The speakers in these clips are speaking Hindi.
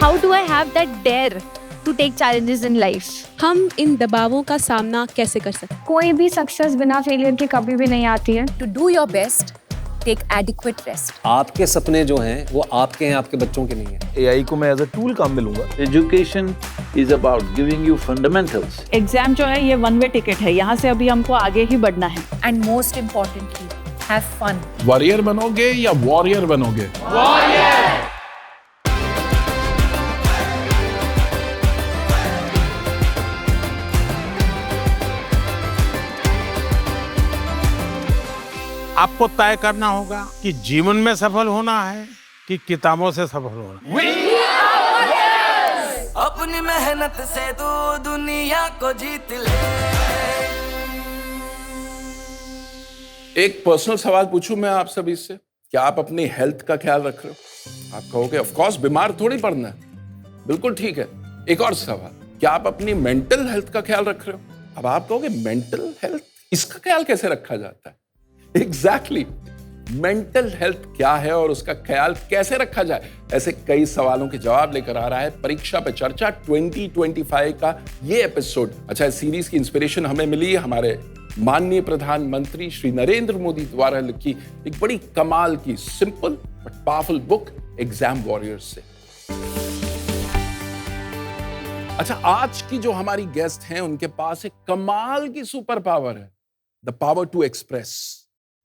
How do I have that dare to take challenges in life? हम इन दबावों का सामना कैसे कर सकते हैं? कोई भी सक्सेस बिना फेलियर के कभी भी नहीं आती है. To do your best, take adequate rest. आपके सपने जो हैं वो आपके हैं, आपके बच्चों के नहीं हैं. AI को मैं एज अ टूल काम में लूंगा. Education is about giving you fundamentals. Exam जो है ये वन वे टिकट है, यहाँ से अभी हमको आगे ही बढ़ना है. And most importantly, have fun. Warrior बनोगे या वॉरियर बनोगे? आपको तय करना होगा कि जीवन में सफल होना है कि किताबों से सफल होना है. अपनी मेहनत से तू दुनिया को जीत ले. एक पर्सनल सवाल पूछूं मैं आप सभी से, क्या आप अपनी हेल्थ का ख्याल रख रहे हो? आप कहोगे ऑफ कोर्स, बीमार थोड़ी पड़ना है. बिल्कुल ठीक है. एक और सवाल, क्या आप अपनी मेंटल हेल्थ का ख्याल रख रहे हो? अब आप कहोगे मेंटल हेल्थ, इसका ख्याल कैसे रखा जाता है? एग्जैक्टली मेंटल हेल्थ क्या है और उसका ख्याल कैसे रखा जाए, ऐसे कई सवालों के जवाब लेकर आ रहा है परीक्षा पे चर्चा 2025 का ये एपिसोड. अच्छा, इस सीरीज की इंस्पिरेशन हमें मिली हमारे माननीय प्रधानमंत्री श्री नरेंद्र मोदी द्वारा लिखी एक बड़ी कमाल की simple but powerful book exam warriors से. अच्छा, आज की जो हमारी गेस्ट हैं उनके पास एक कमाल की सुपर पावर है, द पावर टू एक्सप्रेस.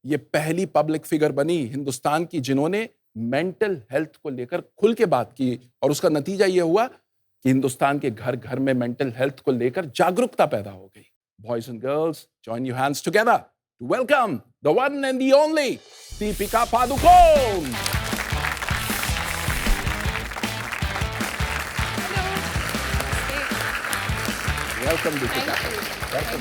ये पहली पब्लिक फिगर बनी हिंदुस्तान की जिन्होंने मेंटल हेल्थ को लेकर खुल के बात की, और उसका नतीजा ये हुआ कि हिंदुस्तान के घर घर में मेंटल हेल्थ को लेकर जागरूकता पैदा हो गई. Boys and girls, join your hands together to welcome the one and the only Deepika Padukone. Welcome Deepika. Welcome.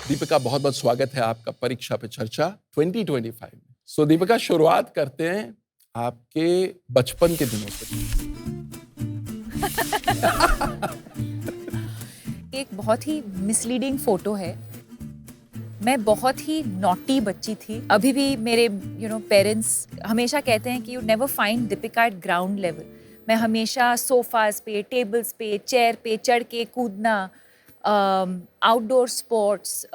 Deepika, बहुत बहुत स्वागत है आपका परीक्षा पे चर्चा 2025 में. सो दीपिका, शुरुआत करते हैं आपके बचपन के दिनों से. एक बहुत ही मिसलीडिंग फोटो है. मैं बहुत ही नॉटी बच्ची थी. अभी भी मेरे पेरेंट्स हमेशा कहते हैं कि you never find Deepika eight ground level. मैं हमेशा सोफाज पे, टेबल्स पे, चेयर पे चढ़ के कूदना, आउटडोर स्पोर्ट्स,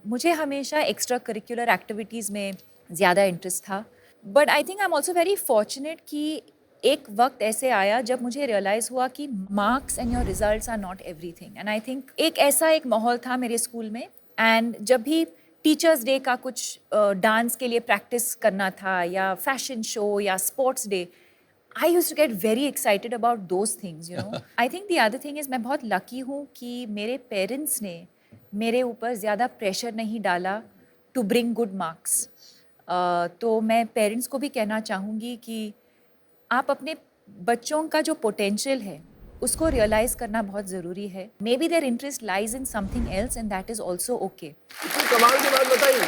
मुझे हमेशा एक्स्ट्रा करिकुलर एक्टिविटीज़ में ज़्यादा इंटरेस्ट था. But I think I am also very fortunate कि एक वक्त ऐसे आया जब मुझे रियलाइज़ हुआ कि marks and your results are not everything. And I think एक माहौल था मेरे स्कूल में, एंड जब भी टीचर्स डे का कुछ डांस के लिए प्रैक्टिस करना था या फैशन शो या sports day, I used to get very excited about those things, you know. I think the other thing is मैं बहुत lucky हूँ कि मेरे parents ने मेरे ऊपर ज़्यादा pressure नहीं डाला to bring good marks. तो मैं parents को भी कहना चाहूँगी कि आप अपने बच्चों का जो potential है उसको realize करना बहुत ज़रूरी है. Maybe their interest lies in something else and that is also okay. इतनी कमाल की बात बताइए,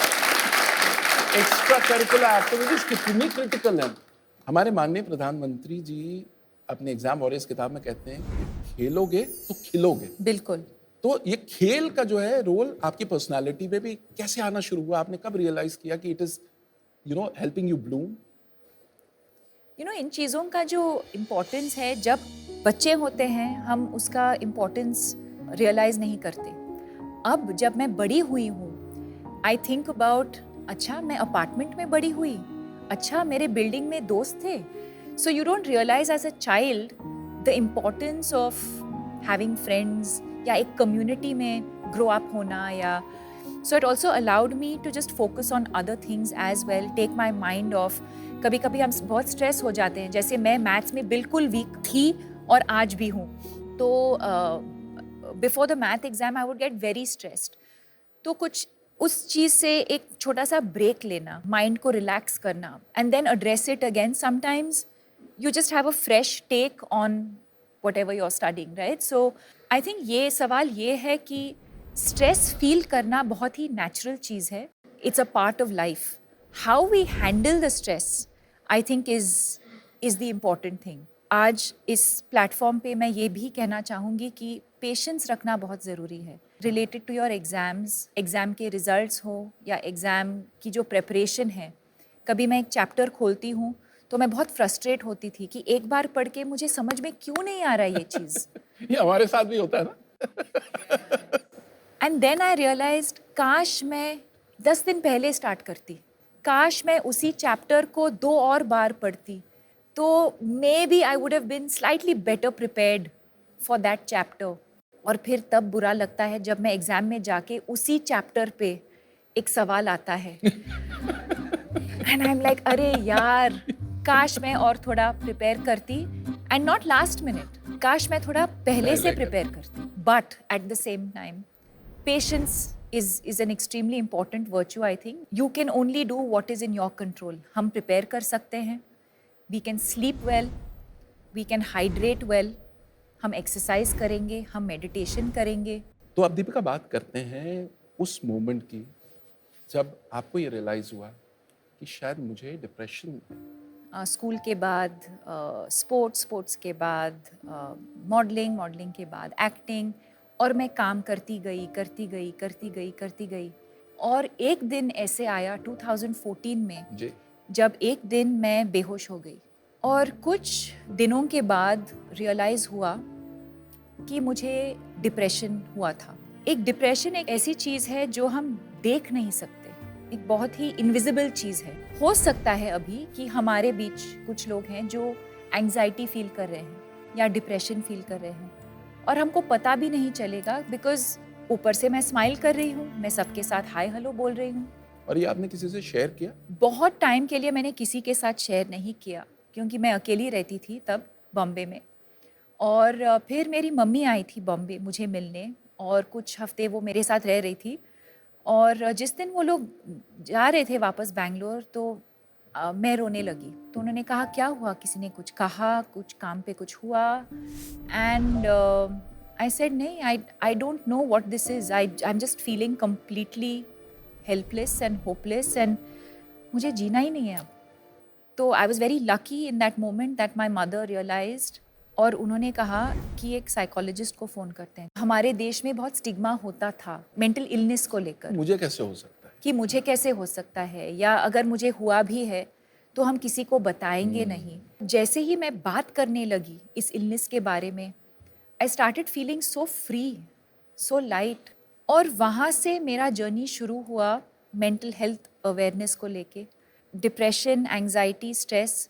एक्स्ट्रा करिकुलर एक्टिविटीज कितनी क्रिटिकल है. हमारे माननीय प्रधानमंत्री जी अपने एग्जाम वॉरियर्स किताब में कहते हैं कि खेलोगे तो खिलोगे. बिल्कुल. तो ये खेल का जो है रोल आपकी पर्सनालिटी में भी कैसे आना शुरू हुआ? आपने कब रियलाइज किया कि it is helping you bloom? इन चीज़ों का जो इम्पोर्टेंस है, जब बच्चे होते हैं हम उसका इम्पोर्टेंस रियलाइज़ नहीं करते. अब जब मैं बड़ी हुई हूँ, आई थिंक अबाउट, अच्छा मैं अपार्टमेंट में बड़ी हुई, अच्छा मेरे बिल्डिंग में दोस्त थे. So you don't realise as a child the importance of having friends या एक कम्युनिटी में ग्रो अप होना. या so it also allowed me to just focus on other things as well, take my mind off. कभी कभी हम बहुत स्ट्रेस हो जाते हैं, जैसे मैं मैथ्स में बिल्कुल वीक थी और आज भी हूँ. तो before the math exam I would get very stressed. तो कुछ उस चीज़ से एक छोटा सा ब्रेक लेना, माइंड को रिलैक्स करना, and then address it again. Sometimes you just have a fresh take on whatever you are studying, right. So I think ये सवाल ये है कि स्ट्रेस फील करना बहुत ही नेचुरल चीज़ है. It's a part of life. How we handle the stress I think is the important thing. आज इस प्लेटफॉर्म पे मैं ये भी कहना चाहूँगी कि पेशेंस रखना बहुत ज़रूरी है. Related to your exams, exam के रिज़ल्ट्स हो या एग्ज़ाम की जो प्रेपरेशन है, कभी मैं एक चैप्टर खोलती हूँ तो मैं बहुत फ्रस्ट्रेट होती थी कि एक बार पढ़ के मुझे समझ में क्यों नहीं आ रहा ये चीज़। ये हमारे साथ भी होता है ना। एंड देन आई रियलाइज्ड काश मैं 10 दिन पहले स्टार्ट करती, काश मैं उसी चैप्टर को 2 और बार पढ़ती, तो maybe I would have been slightly better prepared for that chapter. और फिर तब बुरा लगता है जब मैं एग्ज़ाम में जाके उसी चैप्टर पे एक सवाल आता है एंड आई एम लाइक अरे यार, काश मैं और थोड़ा प्रिपेयर करती, एंड नॉट लास्ट मिनट, काश मैं थोड़ा पहले से प्रिपेयर करती। But at the same time patience is an extremely important virtue, I think. You can only do what is in your control. हम prepare कर सकते हैं, we can sleep well, we can hydrate well, हम exercise करेंगे, हम meditation करेंगे। तो अब दीपिका बात करते हैं उस मोमेंट की जब आपको ये रियलाइज हुआ कि शायद मुझे डिप्रेशन, स्कूल के बाद स्पोर्ट्स के बाद मॉडलिंग के बाद एक्टिंग, और मैं काम करती गई। और एक दिन ऐसे आया 2014 में जी, जब एक दिन मैं बेहोश हो गई, और कुछ दिनों के बाद रियलाइज़ हुआ कि मुझे डिप्रेशन हुआ था। एक डिप्रेशन एक ऐसी चीज़ है जो हम देख नहीं सकते, एक बहुत ही इनविजिबल चीज़ है। हो सकता है अभी कि हमारे बीच कुछ लोग हैं जो एंग्जाइटी फील कर रहे हैं या डिप्रेशन फील कर रहे हैं, और हमको पता भी नहीं चलेगा, बिकॉज ऊपर से मैं स्माइल कर रही हूँ, मैं सबके साथ हाय हेलो बोल रही हूँ। और ये आपने किसी से शेयर किया? बहुत टाइम के लिए मैंने किसी के साथ शेयर नहीं किया, क्योंकि मैं अकेली रहती थी तब बॉम्बे में। और फिर मेरी मम्मी आई थी बॉम्बे मुझे मिलने, और कुछ हफ्ते वो मेरे साथ रह रही थी। और जिस दिन वो लोग जा रहे थे वापस बैंगलोर, तो मैं रोने लगी। तो उन्होंने कहा क्या हुआ, किसी ने कुछ कहा, कुछ काम पे कुछ हुआ? एंड आई सेड नहीं, I don't know what this is, I am just feeling completely helpless and hopeless, and मुझे जीना ही नहीं है अब। तो I was very lucky in that moment that my mother realised, और उन्होंने कहा कि एक साइकोलॉजिस्ट को फ़ोन करते हैं। हमारे देश में बहुत स्टिग्मा होता था मेंटल इलनेस को लेकर, मुझे कैसे हो सकता है, कि मुझे कैसे हो सकता है, या अगर मुझे हुआ भी है तो हम किसी को बताएंगे नहीं। जैसे ही मैं बात करने लगी इस इलनेस के बारे में, I started feeling so free, so light. और वहाँ से मेरा जर्नी शुरू हुआ मेंटल हेल्थ अवेयरनेस को लेके। डिप्रेशन, एंग्जाइटी, स्ट्रेस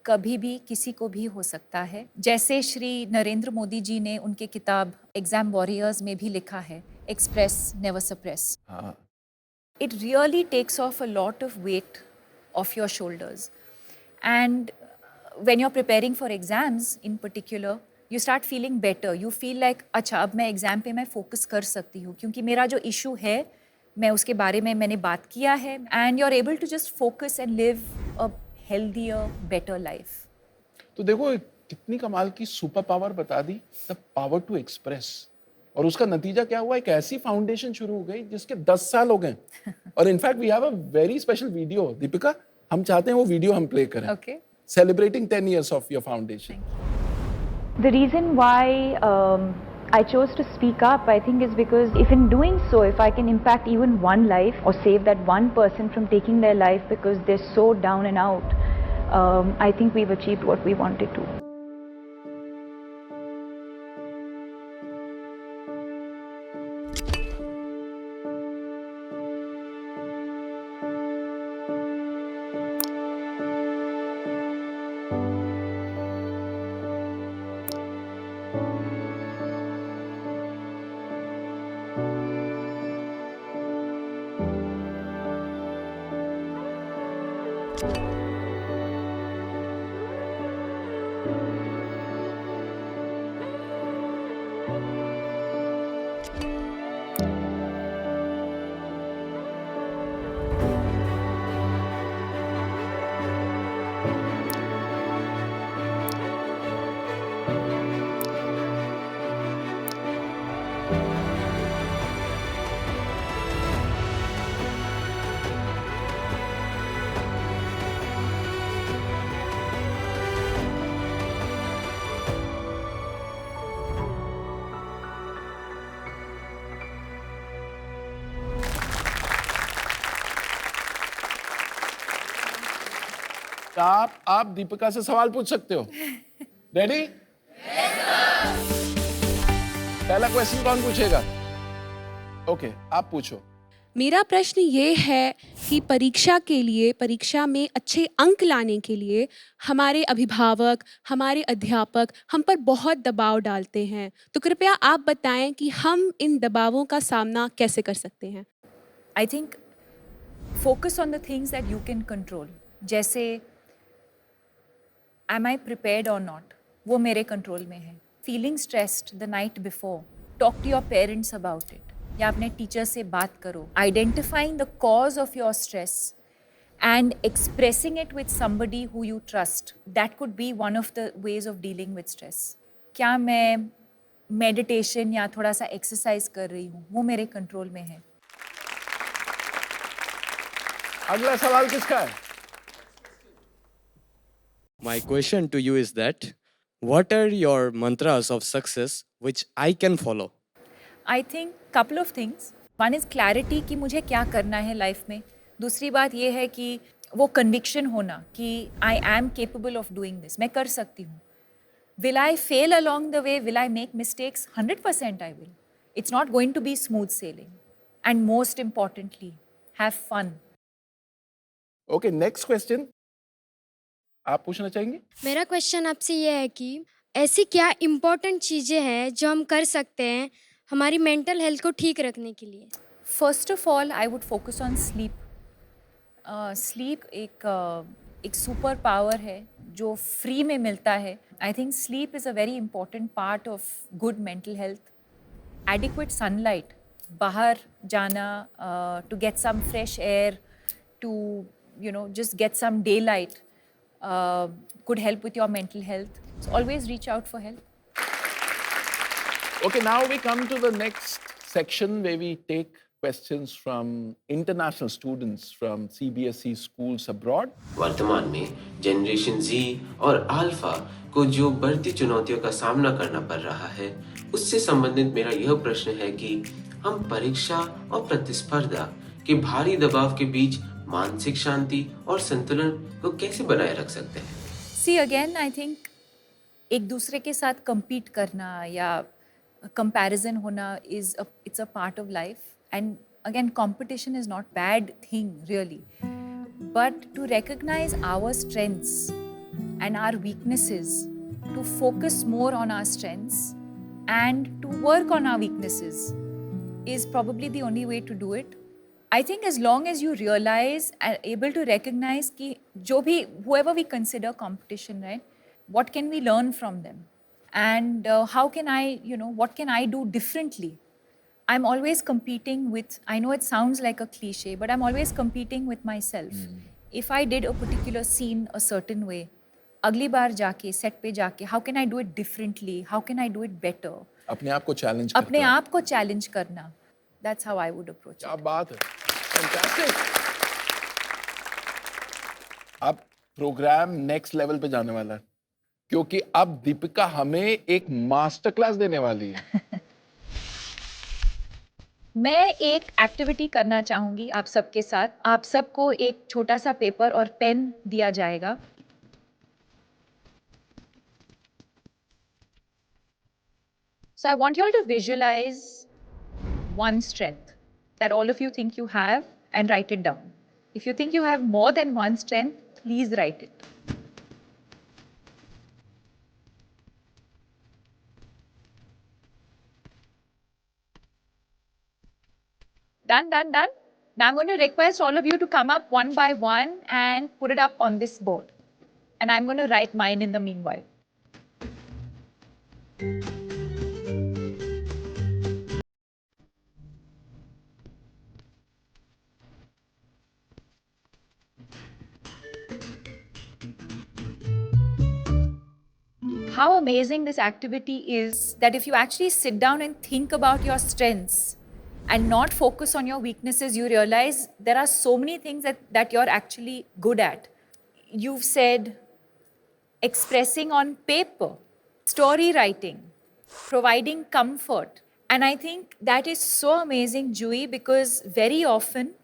कभी भी किसी को भी हो सकता है। जैसे श्री नरेंद्र मोदी जी ने उनके किताब एग्जाम वॉरियर्स में भी लिखा है, एक्सप्रेस नेवर सप्रेस। हाँ, It really takes off a lot of weight off your shoulders. And when you're preparing for exams in particular, you start feeling better. You feel like, अच्छा अब मैं एग्ज़ाम पे मैं फोकस कर सकती हूँ, क्योंकि मेरा जो इशू है मैं उसके बारे में मैंने बात किया है, and you're able to just focus and live a healthier, better life. तो देखो कितनी कमाल की सुपर पावर बता दी, द पावर टू एक्सप्रेस। और उसका नतीजा क्या हुआ, एक ऐसी फाउंडेशन शुरू हो गई जिसके 10 साल हो गए। और in fact we have a very special video, Deepika, हम चाहते हैं वो वीडियो हम प्ले करें, Okay. Celebrating 10 years of your foundation. The reason why I chose to speak up, I think, is because if in doing so, if I can impact even one life or save that one person from taking their life because they're so down and out, I think we've achieved what we wanted to. आप दीपिका से सवाल पूछ सकते हो। रेडी? पहला क्वेश्चन कौन पूछेगा? ओके, आप पूछो। मेरा प्रश्न ये है कि परीक्षा के लिए, परीक्षा में अच्छे अंक लाने के लिए हमारे अभिभावक, हमारे अध्यापक हम पर बहुत दबाव डालते हैं। तो कृपया आप बताएं कि हम इन दबावों का सामना कैसे कर सकते हैं? I think focus on the things that you can control. जैसे am I prepared or not? वो मेरे कंट्रोल में है. Feeling stressed the night before. Talk to your parents about it. या अपने टीचर से बात करो. Identifying the cause of your stress and expressing it with somebody who you trust. That could be one of the ways of dealing with stress. क्या मैं मेडिटेशन या थोड़ा सा एक्सरसाइज कर रही हूँ? वो मेरे कंट्रोल में है. अगला सवाल किसका है? My question to you is that what are your mantras of success which I can follow? I think couple of things. One is clarity कि मुझे क्या करना है लाइफ में. दूसरी बात ये है कि वो conviction होना कि I am capable of doing this. मैं कर सकती हूँ. Will I fail along the way? Will I make mistakes? 100% I will. It's not going to be smooth sailing. And most importantly, have fun. Okay, next question आप पूछना चाहेंगे? मेरा क्वेश्चन आपसे ये है कि ऐसी क्या इम्पोर्टेंट चीज़ें हैं जो हम कर सकते हैं हमारी मेंटल हेल्थ को ठीक रखने के लिए? First of all I would focus on sleep. Sleep एक सुपर पावर है जो फ्री में मिलता है. I think sleep is a very important part of good mental health. Adequate sunlight, बाहर जाना to get some fresh air, to just get some daylight could help with your mental health. So always reach out for help. Okay, now we come to the next section where we take questions from international students from CBSE schools abroad. वर्तमान में जनरेशन Z और अल्फा को जो बढ़ती चुनौतियों का सामना करना पड़ रहा है, उससे संबंधित मेरा यह प्रश्न है कि हम परीक्षा और प्रतिस्पर्धा के भारी दबाव के बीच मानसिक शांति और संतुलन को कैसे बनाए रख सकते हैं? See again, I think एक दूसरे के साथ compete करना या comparison होना it's a part of life. And again, competition is not bad thing really. But to recognize our strengths and our weaknesses, to focus more on our strengths and to work on our weaknesses is probably the only way to do it. I think as long as you realize and able to recognize कि जो भी whoever we consider competition, right? What can we learn from them? And how can I, what can I do differently? I'm always competing with, I know it sounds like a cliche, but I'm always competing with myself. If I did a particular scene a certain way, अगली बार जाके, set पे जाके, how can I do it differently? How can I do it better? अपने आप को challenge अपने आप को challenge करना. That's how I would approach it. क्या बात है, fantastic. अब प्रोग्राम नेक्स्ट लेवल पे जाने वाला है क्योंकि अब दीपिका हमें एक मास्टर क्लास देने वाली है. मैं एक एक्टिविटी करना चाहूंगी आप सबके साथ. आप सबको एक छोटा सा पेपर और पेन दिया जाएगा. So I want you all to visualize one strength that all of you think you have and write it down. If you think you have more than one strength, please write it. Done, done, done. Now I'm going to request all of you to come up one by one and put it up on this board. And I'm going to write mine in the meanwhile. How amazing this activity is that if you actually sit down and think about your strengths and not focus on your weaknesses, you realize there are so many things that you're actually good at. You've said expressing on paper, story writing, providing comfort. And I think that is so amazing, Jui, because very often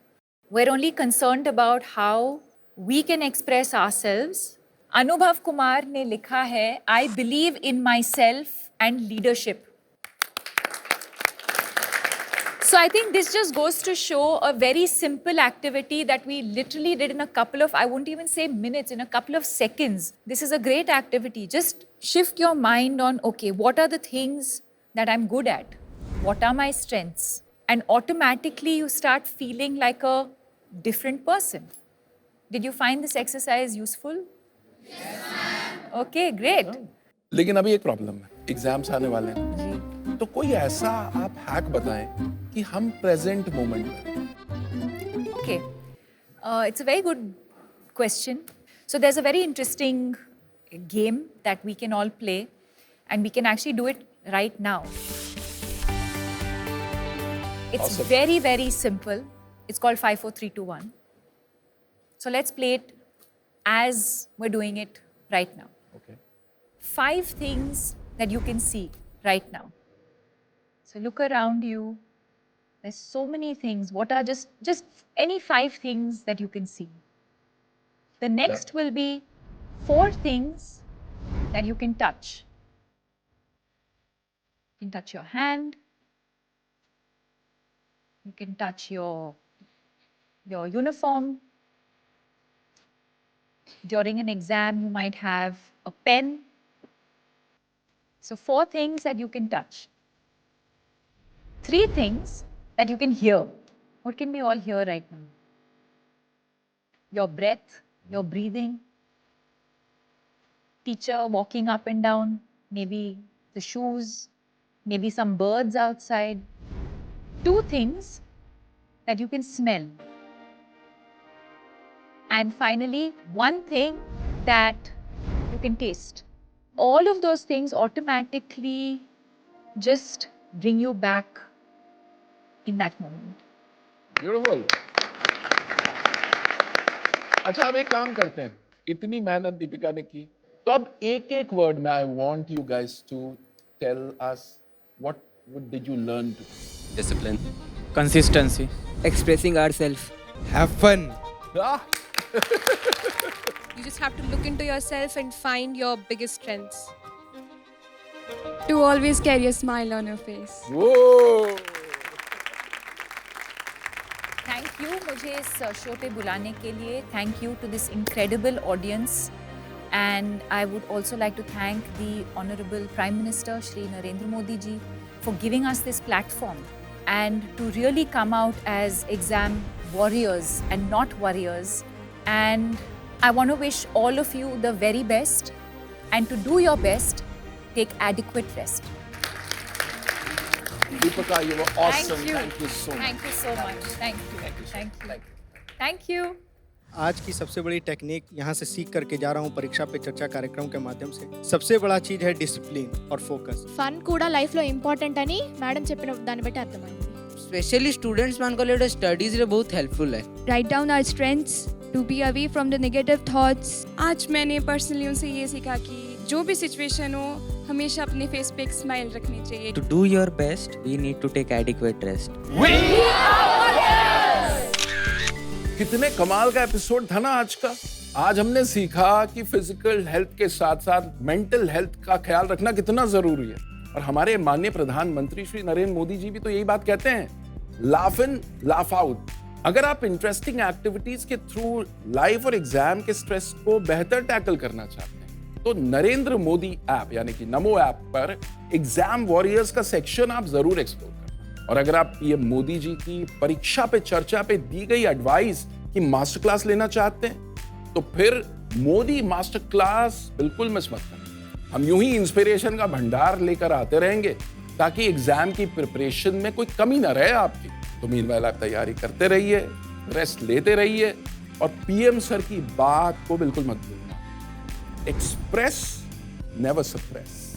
we're only concerned about how we can express ourselves. Anubhav Kumar ने लिखा है, I believe in myself and leadership. So I think this just goes to show a very simple activity that we literally did in a couple of, I won't even say minutes, in a couple of seconds. This is a great activity. Just shift your mind on, okay, what are the things that I'm good at? What are my strengths? And automatically you start feeling like a different person. Did you find this exercise useful? Yes, ma'am. Okay, great. लेकिन अभी एक प्रॉब्लम है, एग्जाम्स आने वाले हैं, तो कोई ऐसा आप हैक बताएं कि हम प्रेजेंट मोमेंट में। Okay, it's a very good question. So there's a very interesting game that we can all play, and we can actually do it right now. It's Awesome. very, very simple. It's called 5, 4, 3, 2, 1. So let's play it as we're doing it right now. Okay. 5 things that you can see right now. So look around you. There's so many things. What are just any 5 things that you can see? The next will be 4 things that you can touch. You can touch your hand. You can touch your uniform. During an exam, you might have a pen. So 4 things that you can touch. 3 things that you can hear. What can we all hear right now? Your breath, your breathing. Teacher walking up and down. Maybe the shoes. Maybe some birds outside. 2 things that you can smell. And finally, 1 thing that you can taste. All of those things automatically just bring you back in that moment. Beautiful. अच्छा, अब एक काम करते हैं, इतनी मेहनत दीपिका ने की, तो अब एक वर्ड में I want you guys to tell us what did you learn to? Discipline. Consistency. Expressing ourselves. Have fun. You just have to look into yourself and find your biggest strengths. To always carry a smile on your face. Whoa! Thank you मुझे इस शो पे बुलाने के लिए. Thank you to this incredible audience. And I would also like to thank the Honorable Prime Minister Shri Narendra Modi ji for giving us this platform and to really come out as exam warriors and not warriors. And I want to wish all of you the very best, and to do your best, take adequate rest. Deepika, you were awesome. Thank you. Thank you so much. Thank you so much. Thank you. Thank you. Thank you. आज की सबसे बड़ी टेक्निक यहाँ से सीख करके जा रहा हूँ परीक्षा पे चर्चा कार्यक्रम के माध्यम से. सबसे बड़ा चीज है डिसिप्लिन और फोकस. ఫన్ కూడా లైఫ్ లో ఇంపార్టెంట్ అని మేడం చెప్పిన దాన్ని బట్టి అర్థమైంది. स्पेशली स्टूडेंट्स मान को लिए स्टडीज रे बहुत हेल्पफुल है. Write down our strengths to be away from the negative thoughts. आज मैंने पर्सनली उनसे ये सीखा कि जो भी सिचुएशन हो हमेशा अपने फेस पे एक स्माइल रखनी चाहिए. To do your best we need to take adequate rest. कितने कमाल का एपिसोड था ना आज का. आज हमने सीखा कि फिजिकल हेल्थ के साथ साथ मेंटल हेल्थ का ख्याल रखना कितना जरूरी है. और हमारे माननीय प्रधानमंत्री श्री नरेंद्र मोदी जी भी तो यही बात कहते हैं, लाफ इन लाफ आउट. अगर आप इंटरेस्टिंग एक्टिविटीज के थ्रू लाइफ और एग्जाम के स्ट्रेस को बेहतर टैकल करना चाहते हैं तो नरेंद्र मोदी ऐप यानी कि नमो ऐप पर एग्जाम वॉरियर्स का सेक्शन आप जरूर एक्सप्लोर करना. और अगर आप ये मोदी जी की परीक्षा पे चर्चा पे दी गई एडवाइस की मास्टर क्लास लेना चाहते हैं तो फिर मोदी मास्टर क्लास बिल्कुल मिस मत करना. हम यूं ही इंस्पिरेशन का भंडार लेकर आते रहेंगे ताकि एग्जाम की प्रिपरेशन में कोई कमी ना रहे आपकी. तो मीनवाइल आप तैयारी करते रहिए, रेस्ट लेते रहिए और पीएम सर की बात को बिल्कुल मत भूलना. Express never suppress.